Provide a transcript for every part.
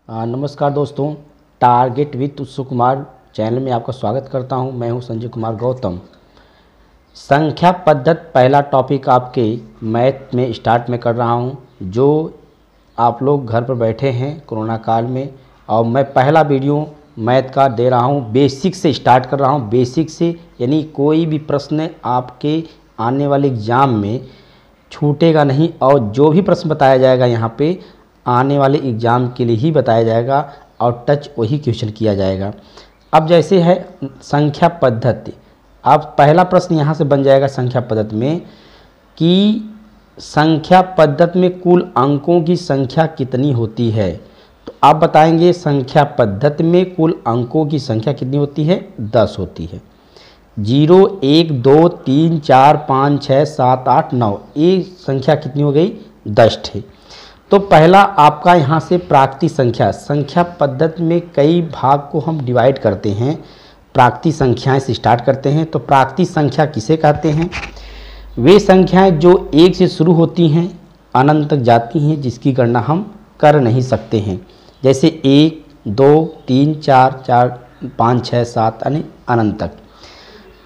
नमस्कार दोस्तों, target with उत्सुक कुमार चैनल में आपका स्वागत करता हूं। मैं हूं संजय कुमार गौतम। संख्या पद्धति पहला टॉपिक आपके मैथ में स्टार्ट में कर रहा हूं, जो आप लोग घर पर बैठे हैं कोरोना काल में, और मैं पहला वीडियो मैथ का दे रहा हूं। बेसिक से स्टार्ट कर रहा हूं, बेसिक से, यानी कोई भी प्रश्न आपके आने वाले एग्ज़ाम में छूटेगा नहीं, और जो भी प्रश्न बताया जाएगा यहाँ पे आने वाले एग्ज़ाम के लिए ही बताया जाएगा और टच वही क्वेश्चन किया जाएगा। अब जैसे है संख्या पद्धति, अब पहला प्रश्न यहाँ से बन जाएगा संख्या पद्धति में कि संख्या पद्धति में कुल अंकों की संख्या कितनी होती है। तो आप बताएंगे संख्या पद्धति में कुल अंकों की संख्या कितनी होती है? 10 होती है। 0 1 2 3 4 5 6 7 8 9, ये संख्या कितनी हो गई? 10 थे। तो पहला आपका यहाँ से प्राकृतिक संख्या, संख्या पद्धति में कई भाग को हम डिवाइड करते हैं, प्राकृतिक संख्याएं से स्टार्ट करते हैं। तो प्राकृतिक संख्या किसे कहते हैं? वे संख्याएं जो 1 से शुरू होती हैं अनंत तक जाती हैं, जिसकी गणना हम कर नहीं सकते हैं। जैसे 1 2 3 4 4 5 6 7 यानी अनंत तक।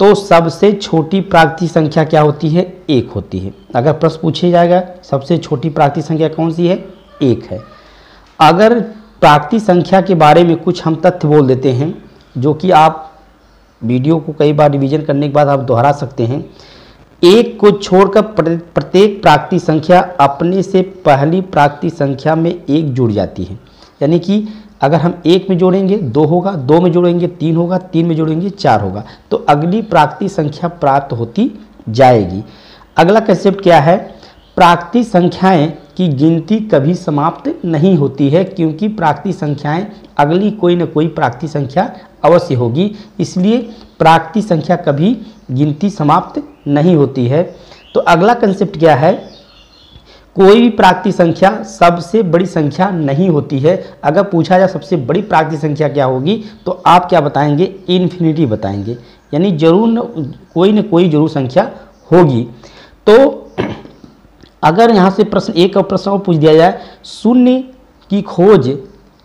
तो सबसे छोटी प्राकृतिक संख्या क्या होती है? 1 होती है। अगर प्रश्न पूछे जाएगा सबसे छोटी प्राकृतिक संख्या कौन सी है? 1 है। अगर प्राकृतिक संख्या के बारे में कुछ हम तथ्य बोल देते हैं, जो कि आप वीडियो को कई बार रिवीजन करने के बाद आप दोहरा सकते हैं। 1 को छोड़कर प्रत्येक प्राकृतिक संख्या अपने से पहली प्राकृतिक संख्या में 1 जुड़ जाती है। यानी कि अगर हम 1 में जोड़ेंगे 2 होगा, 2 में जोड़ेंगे 3 होगा, 3 में जोड़ेंगे 4 होगा, तो अगली प्राकृतिक संख्या प्राप्त होती जाएगी। अगला कंसेप्ट क्या है? प्राकृतिक संख्याएं की गिनती कभी समाप्त नहीं होती है, क्योंकि प्राकृतिक संख्याएं अगली कोई न कोई प्राकृतिक संख्या अवश्य होगी, इसलिए प्राकृतिक संख्या कभी गिनती समाप्त नहीं होती है। तो अगला कंसेप्ट क्या है? कोई भी प्राकृतिक संख्या सबसे बड़ी संख्या नहीं होती है। अगर पूछा जाए सबसे बड़ी प्राकृतिक संख्या क्या होगी, तो आप क्या बताएंगे? इन्फिनिटी बताएंगे, यानी जरूर कोई न कोई जरूर संख्या होगी। तो अगर यहाँ से प्रश्न एक और प्रश्न और पूछ दिया जाए, शून्य की खोज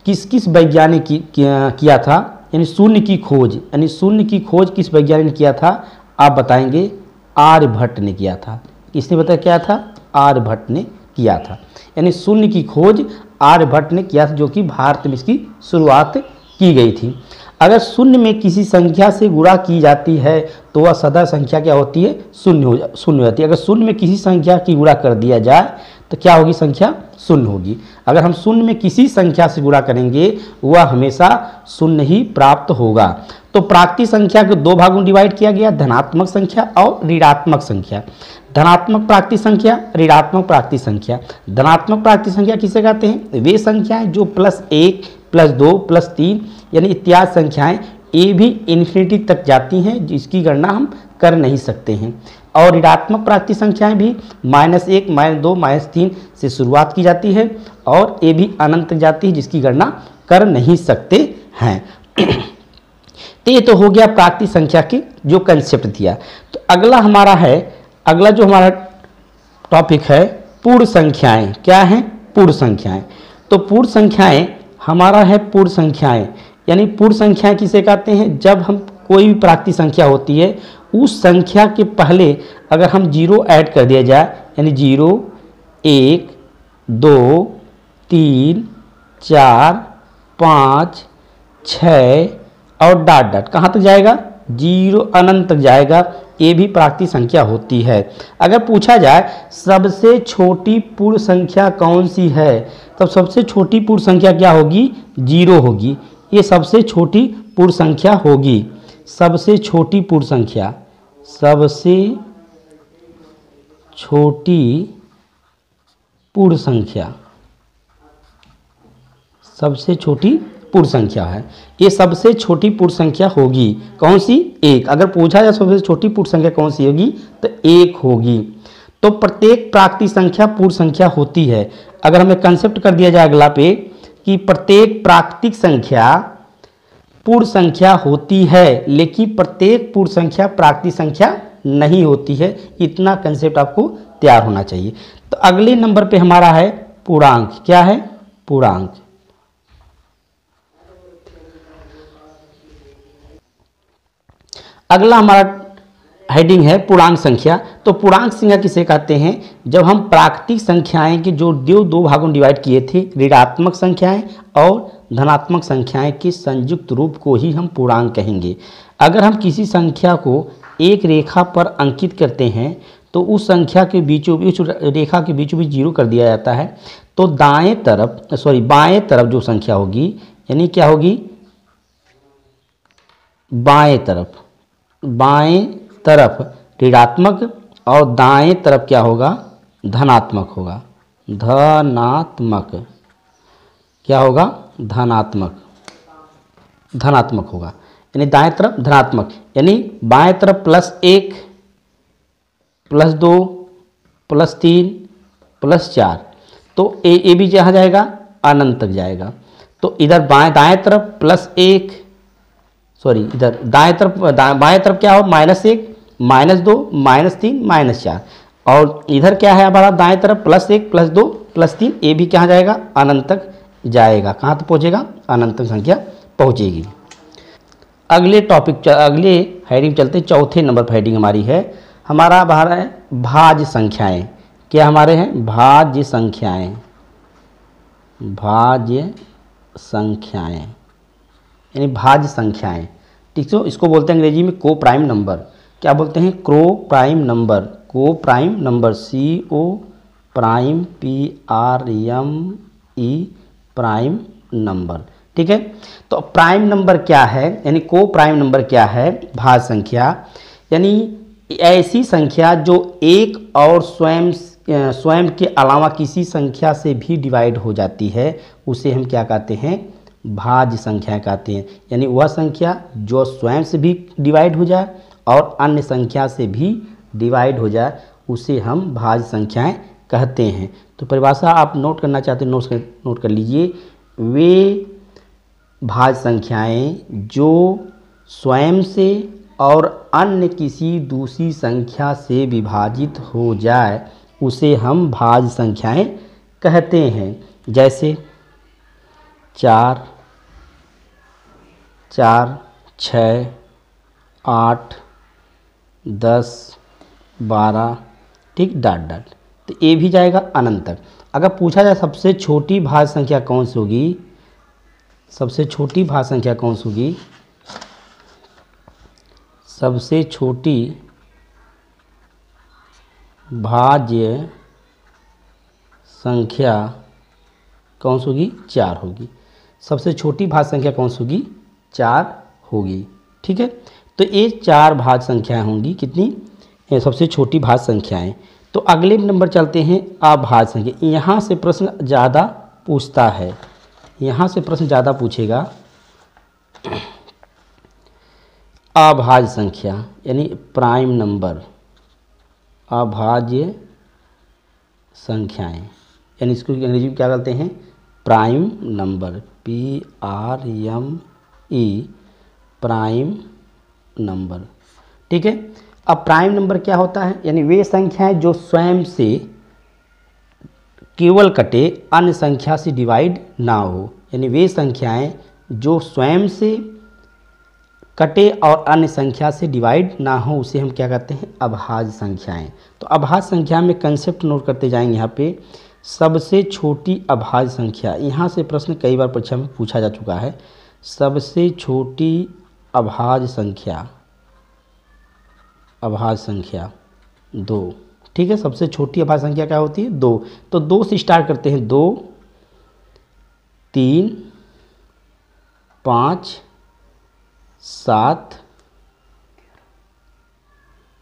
किस किस वैज्ञानिक किया था? यानी शून्य की खोज, यानी शून्य की खोज किस वैज्ञानिक ने किया था? आप बताएंगे आर्यभट्ट ने किया था। किसने बताया क्या था? आर्यभट्ट ने किया था। यानी शून्य की खोज आर्यभट्ट ने किया था, जो कि भारत में इसकी शुरुआत की गई थी। अगर शून्य में किसी संख्या से गुणा की जाती है तो वह सदा संख्या क्या होती है? शून्य हो जाती है। अगर शून्य में किसी संख्या की गुणा कर दिया जाए तो क्या होगी? संख्या शून्य होगी। अगर हम शून्य में किसी संख्या से गुणा करेंगे वह हमेशा शून्य ही प्राप्त होगा। तो प्राकृतिक संख्या को 2 भागों में डिवाइड किया गया, धनात्मक संख्या और ऋणात्मक संख्या। धनात्मक प्राकृतिक संख्या, ऋणात्मक प्राकृतिक संख्या। धनात्मक प्राकृतिक संख्या किसे कहते हैं? वे संख्याएं जो +1 +2 +3 यानी इत्यादि संख्याएं ये भी इन्फिनिटी तक जाती हैं, जिसकी गणना हम कर नहीं सकते हैं। और ऋणात्मक प्राकृतिक संख्याएं भी -1 -2 -3 से शुरुआत की जाती है, और ये भी अनंत तक जाती है, जिसकी गणना कर नहीं सकते हैं। तो ये तो हो गया प्राकृतिक संख्या की जो कंसेप्ट दिया। तो अगला हमारा है, अगला जो हमारा टॉपिक है पूर्ण संख्याएं। क्या हैं? पूर्ण संख्याएं। तो पूर्ण संख्याएं हमारा है पूर्ण संख्याएं, यानी पूर्ण संख्याएं किसे कहते हैं? जब हम कोई भी प्राकृतिक संख्या होती है उस संख्या के पहले अगर हम 0 ऐड कर दिया जाए, यानी 0 1 2 3 4 5 6 और डॉट डॉट कहाँ तक जाएगा? 0 अनंत तक जाएगा, ये भी प्राकृतिक संख्या होती है। अगर पूछा जाए सबसे छोटी पूर्ण संख्या कौन सी है, तब सबसे छोटी पूर्ण संख्या क्या होगी? 0 होगी। ये सबसे छोटी पूर्ण संख्या होगी। सबसे छोटी पूर्ण संख्या, सबसे छोटी पूर्ण संख्या, सबसे छोटी पूर्ण संख्या है। ये सबसे छोटी पूर्ण संख्या होगी। कौन सी? 1। अगर पूछा जाए सबसे छोटी पूर्ण संख्या कौन सी होगी, तो 1 होगी। तो प्रत्येक प्राकृतिक संख्या पूर्ण संख्या होती है। अगर हमें कंसेप्ट कर दिया जाए अगला पे कि प्रत्येक प्राकृतिक संख्या पूर्ण संख्या होती है, लेकिन प्रत्येक पूर्ण संख्या प्राकृतिक संख्या नहीं होती है, इतना कंसेप्ट आपको तैयार होना चाहिए। तो अगले नंबर पे हमारा है पूर्णांक। क्या है? पूर्णांक। अगला हमारा हेडिंग है पूर्णांक संख्या। तो पूर्णांक संख्या किसे कहते हैं? जब हम प्राकृतिक संख्याएं के जो दो भागों में डिवाइड किए थे, ऋणात्मक संख्याएं और धनात्मक संख्याएं के संयुक्त रूप को ही हम पूर्णांक कहेंगे। अगर हम किसी संख्या को एक रेखा पर अंकित करते हैं तो उस संख्या के बीचों बीच, रेखा के बीचों बीच जीरो कर दिया जाता है। तो बाएं तरफ जो संख्या होगी, यानी क्या होगी, बाएं तरफ ऋणात्मक और दाएं तरफ क्या होगा, धनात्मक होगा। धनात्मक होगा, यानी दाएं तरफ धनात्मक, यानी बाएं तरफ +1 +2 +3 +4, तो ए भी जहाँ जाएगा अनंत तक जाएगा। तो इधर दाएं तरफ इधर बाएं तरफ क्या हो, -1 -2 -3 -4, और इधर क्या है हमारा दाएं तरफ +1 +2 +3, ए भी कहाँ जाएगा, अनंत तक जाएगा। कहाँ तक पहुँचेगा, अनंत तक संख्या पहुँचेगी। अगले हेडिंग चलते, चौथे नंबर पर हेडिंग हमारी है, हमारा है भाज्य संख्याएं। क्या हमारे हैं, भाज्य संख्याएं, ठीक है। इसको बोलते हैं अंग्रेजी में को प्राइम नंबर। क्या बोलते हैं, को prime number, CO prime PRIME prime number, ठीक है। तो प्राइम नंबर क्या है, यानी को प्राइम नंबर क्या है, भाज्य संख्या, यानी ऐसी संख्या जो एक और स्वयं के अलावा किसी संख्या से भी डिवाइड हो जाती है, उसे हम क्या कहते हैं, भाज्य संख्या कहते हैं। यानी वह संख्या जो स्वयं से भी डिवाइड हो जाए और अन्य संख्या से भी डिवाइड हो जाए, उसे हम भाज्य संख्याएं कहते हैं। तो परिभाषा आप नोट करना चाहते हैं, नोट कर लीजिए। वे भाज्य संख्याएं जो स्वयं से और अन्य किसी दूसरी संख्या से विभाजित हो जाए, उसे हम भाज्य संख्याएं कहते हैं। जैसे 4 6 8 10 12, ठीक, डॉट। तो ये भी जाएगा अनंत तक। अगर पूछा जाए सबसे छोटी भाज्य संख्या कौन सी होगी, सबसे छोटी भाज्य संख्या कौन सी होगी, सबसे छोटी भाज्य संख्या कौन सी होगी, 4 होगी। सबसे छोटी भाज्य संख्या कौन सी होगी, 4 होगी, ठीक है। तो ये 4 भाज्य संख्याएं होंगी, कितनी, सबसे छोटी भाज्य संख्याएं। तो अगले नंबर चलते हैं अभाज्य संख्या। यहाँ से प्रश्न ज़्यादा पूछता है, यहाँ से प्रश्न ज़्यादा पूछेगा। अभाज्य संख्या यानी प्राइम नंबर, अभाज्य संख्याएं, यानी इसको अंग्रेजी में क्या कहते हैं, prime number, PRME prime number, ठीक है। अब प्राइम नंबर क्या होता है, यानी वे संख्याएं जो स्वयं से केवल कटे, अन्य संख्या से डिवाइड ना हो, यानी वे संख्याएं जो स्वयं से कटे और अन्य संख्या से डिवाइड ना हो, उसे हम क्या कहते हैं, अभाज्य संख्याएं। तो अभाज्य संख्या में कंसेप्ट नोट करते जाएंगे। यहाँ पे सबसे छोटी अभाज्य संख्या, यहाँ से प्रश्न कई बार परीक्षा में पूछा जा चुका है। सबसे छोटी अभाज्य संख्या, 2, ठीक है। सबसे छोटी अभाज्य संख्या क्या होती है, 2। तो 2 से स्टार्ट करते हैं, 2 3 5 7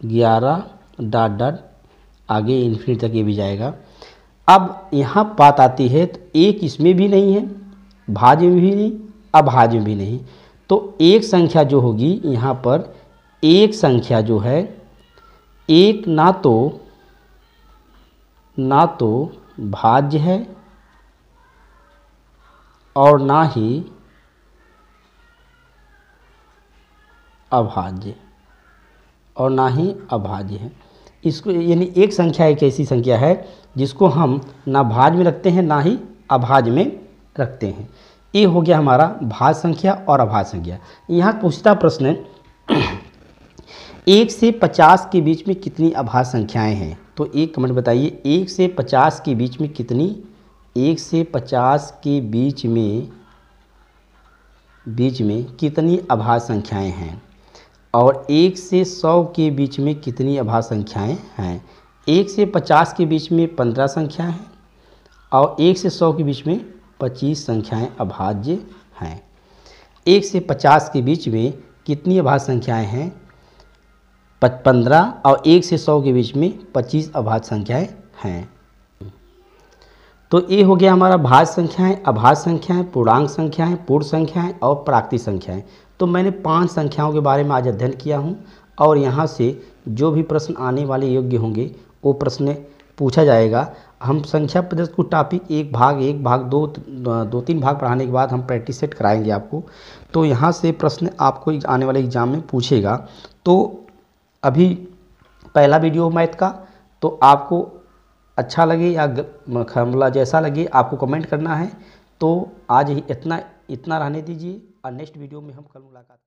11 डॉट आगे इन्फिनिटी तक ये भी जाएगा। अब यहाँ बात आती है, तो एक इसमें भी नहीं है, भाज्य में भी नहीं, अभाज्य में भी नहीं। तो एक संख्या जो होगी यहाँ पर, एक संख्या जो है, एक ना तो भाज्य है और ना ही अभाज्य, है। इसको यानी एक संख्या एक ऐसी संख्या है जिसको हम ना भाज्य में रखते हैं ना ही अभाज्य में रखते हैं। ये हो गया हमारा भाज्य संख्या और अभाज्य संख्या। यहाँ पूछता प्रश्न 1 से 50 के बीच में कितनी अभाज्य संख्याएं हैं? तो एक कमेंट बताइए, 1 से 50 के बीच में कितनी, 1 से 50 के बीच में कितनी अभाज्य संख्याएं हैं? और 1 से 100 के बीच में कितनी अभाज्य संख्याएं हैं? 1 से 50 के बीच में 15 संख्याएं हैं और 1 से 100 के बीच में 25 संख्याएं अभाज्य हैं। 1 से 50 के बीच में कितनी अभाज्य संख्याएं हैं? 15 और 1 से 100 के बीच में 25 अभाज्य संख्याएं हैं। तो ये हो गया हमारा भाज्य संख्याएं, अभाज्य संख्याएं, पूर्णांक संख्याएं, पूर्ण संख्याएं और प्राकृतिक संख्याएं। तो मैंने 5 संख्याओं के बारे में आज अध्ययन किया हूं और यहाँ से जो भी प्रश्न आने वाले योग्य होंगे वो प्रश्न पूछा जाएगा। हम संख्या पद्धति को टॉपिक 1 भाग 2-3 भाग पढ़ाने के बाद हम प्रैक्टिस सेट कराएंगे आपको। तो यहाँ से प्रश्न आपको आने वाले एग्जाम में पूछेगा। तो अभी पहला वीडियो मैथ का, तो आपको अच्छा लगे या मतलब जैसा लगे आपको कमेंट करना है। तो आज ही इतना रहने दीजिए और नेक्स्ट वीडियो में हम कल मुलाकात